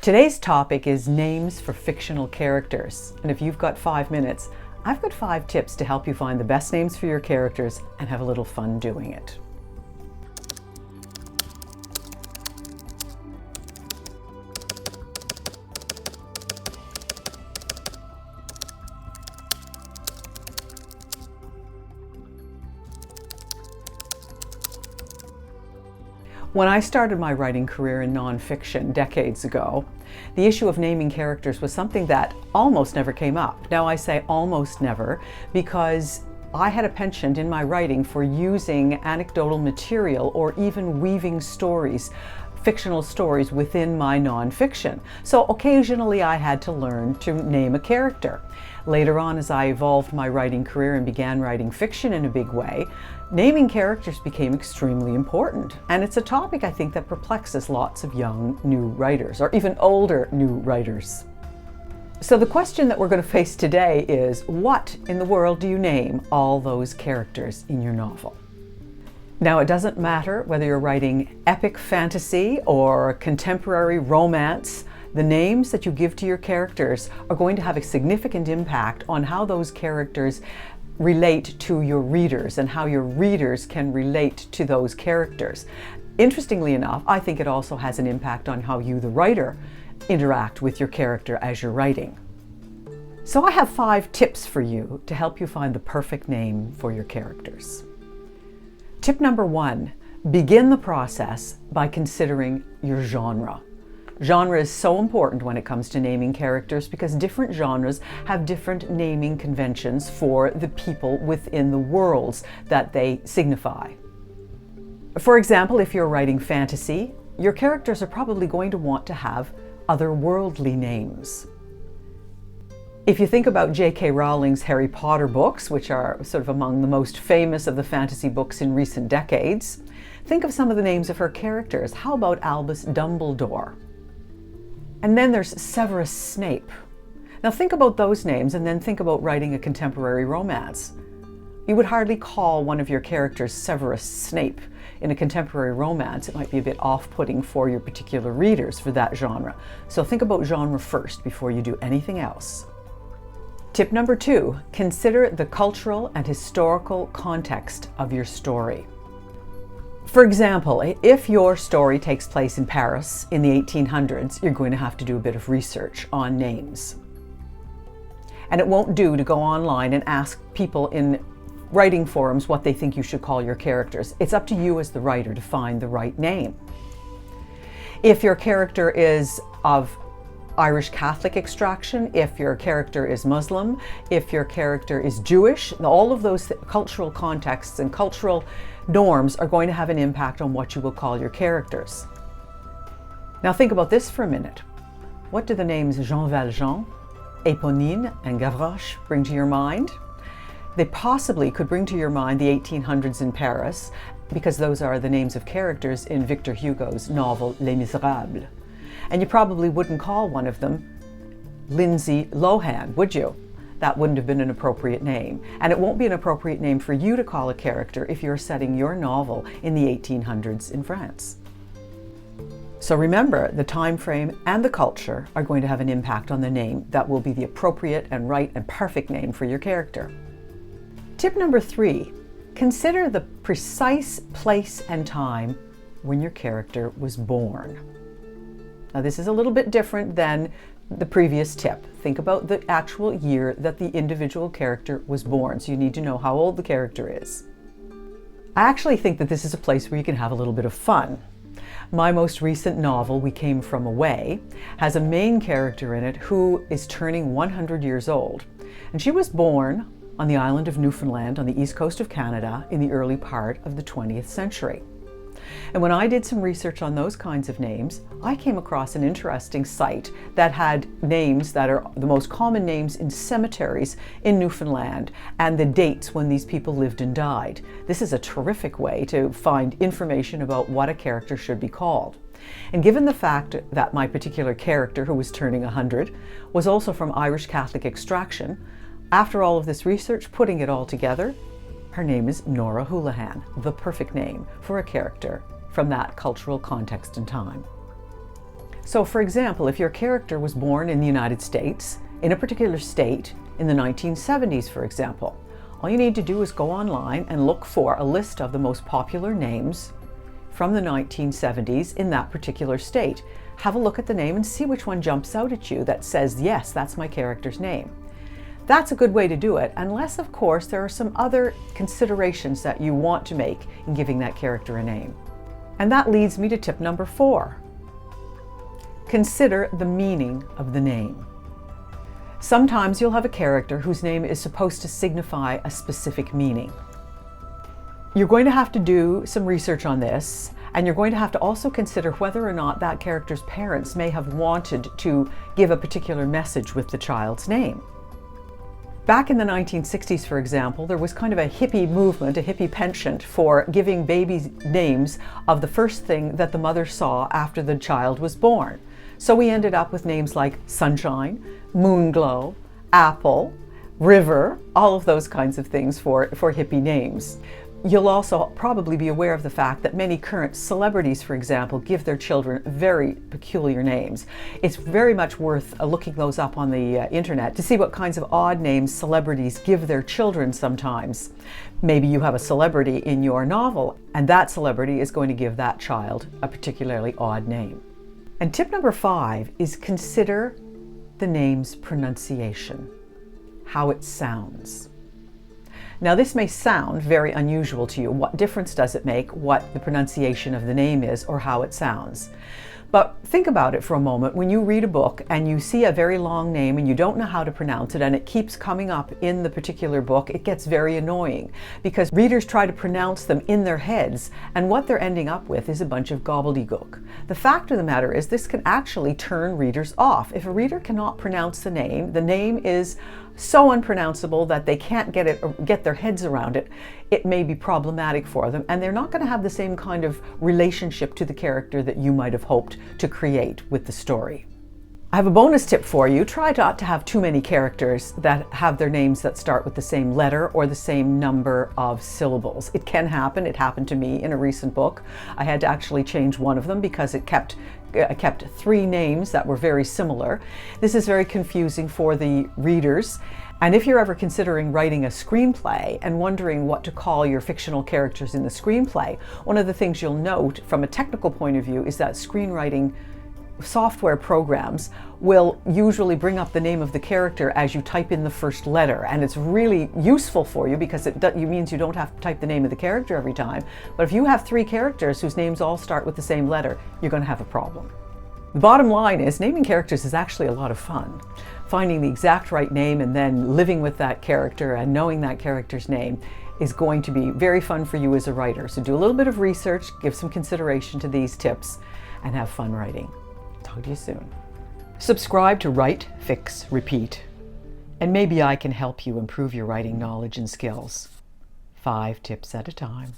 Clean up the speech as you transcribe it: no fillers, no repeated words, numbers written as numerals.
Today's topic is names for fictional characters. And if you've got 5 minutes, I've got 5 tips to help you find the best names for your characters and have a little fun doing it. When I started my writing career in nonfiction decades ago, the issue of naming characters was something that almost never came up. Now I say almost never because I had a penchant in my writing for using anecdotal material or even weaving stories, fictional stories within my nonfiction. So occasionally I had to learn to name a character. Later on, as I evolved my writing career and began writing fiction in a big way, naming characters became extremely important. And it's a topic I think that perplexes lots of young new writers, or even older new writers. So the question that we're going to face today is, what in the world do you name all those characters in your novel? Now, it doesn't matter whether you're writing epic fantasy or contemporary romance. The names that you give to your characters are going to have a significant impact on how those characters relate to your readers and how your readers can relate to those characters. Interestingly enough, I think it also has an impact on how you, the writer, interact with your character as you're writing. So I have 5 tips for you to help you find the perfect name for your characters. Tip number 1, begin the process by considering your genre. Genre is so important when it comes to naming characters because different genres have different naming conventions for the people within the worlds that they signify. For example, if you're writing fantasy, your characters are probably going to want to have otherworldly names. If you think about J.K. Rowling's Harry Potter books, which are sort of among the most famous of the fantasy books in recent decades, think of some of the names of her characters. How about Albus Dumbledore? And then there's Severus Snape. Now think about those names and then think about writing a contemporary romance. You would hardly call one of your characters Severus Snape. In a contemporary romance, it might be a bit off-putting for your particular readers for that genre. So think about genre first before you do anything else. Tip number 2, consider the cultural and historical context of your story. For example, if your story takes place in Paris in the 1800s, you're going to have to do a bit of research on names. And it won't do to go online and ask people in writing forums what they think you should call your characters. It's up to you as the writer to find the right name. If your character is of Irish Catholic extraction, if your character is Muslim, if your character is Jewish, all of those cultural contexts and cultural norms are going to have an impact on what you will call your characters. Now think about this for a minute. What do the names Jean Valjean, Éponine, and Gavroche bring to your mind? They possibly could bring to your mind the 1800s in Paris, because those are the names of characters in Victor Hugo's novel Les Misérables. And you probably wouldn't call one of them Lindsay Lohan, would you? That wouldn't have been an appropriate name. And it won't be an appropriate name for you to call a character if you're setting your novel in the 1800s in France. So remember, the time frame and the culture are going to have an impact on the name that will be the appropriate and right and perfect name for your character. Tip number 3, consider the precise place and time when your character was born. Now this is a little bit different than the previous tip. Think about the actual year that the individual character was born. So you need to know how old the character is. I actually think that this is a place where you can have a little bit of fun. My most recent novel, We Came From Away, has a main character in it who is turning 100 years old. And she was born on the island of Newfoundland on the east coast of Canada in the early part of the 20th century. And when I did some research on those kinds of names, I came across an interesting site that had names that are the most common names in cemeteries in Newfoundland and the dates when these people lived and died. This is a terrific way to find information about what a character should be called. And given the fact that my particular character, who was turning 100, was also from Irish Catholic extraction, after all of this research, putting it all together, her name is Nora Houlihan, the perfect name for a character from that cultural context and time. So for example, if your character was born in the United States, in a particular state, in the 1970s, for example, all you need to do is go online and look for a list of the most popular names from the 1970s in that particular state. Have a look at the name and see which one jumps out at you that says, yes, that's my character's name. That's a good way to do it, unless, of course, there are some other considerations that you want to make in giving that character a name. And that leads me to tip number 4. Consider the meaning of the name. Sometimes you'll have a character whose name is supposed to signify a specific meaning. You're going to have to do some research on this, and you're going to have to also consider whether or not that character's parents may have wanted to give a particular message with the child's name. Back in the 1960s, for example, there was kind of a hippie movement, a hippie penchant for giving babies names of the first thing that the mother saw after the child was born. So we ended up with names like Sunshine, Moonglow, Apple, River, all of those kinds of things for hippie names. You'll also probably be aware of the fact that many current celebrities, for example, give their children very peculiar names. It's very much worth looking those up on the internet to see what kinds of odd names celebrities give their children sometimes. Maybe you have a celebrity in your novel, and that celebrity is going to give that child a particularly odd name. And tip number 5 is consider the name's pronunciation, how it sounds. Now this may sound very unusual to you. What difference does it make what the pronunciation of the name is or how it sounds? But think about it for a moment. When you read a book and you see a very long name and you don't know how to pronounce it and it keeps coming up in the particular book, it gets very annoying because readers try to pronounce them in their heads, and what they're ending up with is a bunch of gobbledygook. The fact of the matter is this can actually turn readers off. If a reader cannot pronounce the name is so unpronounceable that they can't get their heads around it, it may be problematic for them, and they're not going to have the same kind of relationship to the character that you might have hoped to create with the story. I have a bonus tip for you. Try not to have too many characters that have their names that start with the same letter or the same number of syllables. It can happen. It happened to me in a recent book. I had to actually change one of them because I kept 3 names that were very similar. This is very confusing for the readers. And if you're ever considering writing a screenplay and wondering what to call your fictional characters in the screenplay, one of the things you'll note from a technical point of view is that screenwriting software programs will usually bring up the name of the character as you type in the first letter, and it's really useful for you because it means you don't have to type the name of the character every time. But if you have 3 characters whose names all start with the same letter, you're going to have a problem. The bottom line is naming characters is actually a lot of fun. Finding the exact right name and then living with that character and knowing that character's name is going to be very fun for you as a writer. So do a little bit of research, give some consideration to these tips, and have fun writing. Talk to you soon. Subscribe to Write, Fix, Repeat, and maybe I can help you improve your writing knowledge and skills. 5 tips at a time.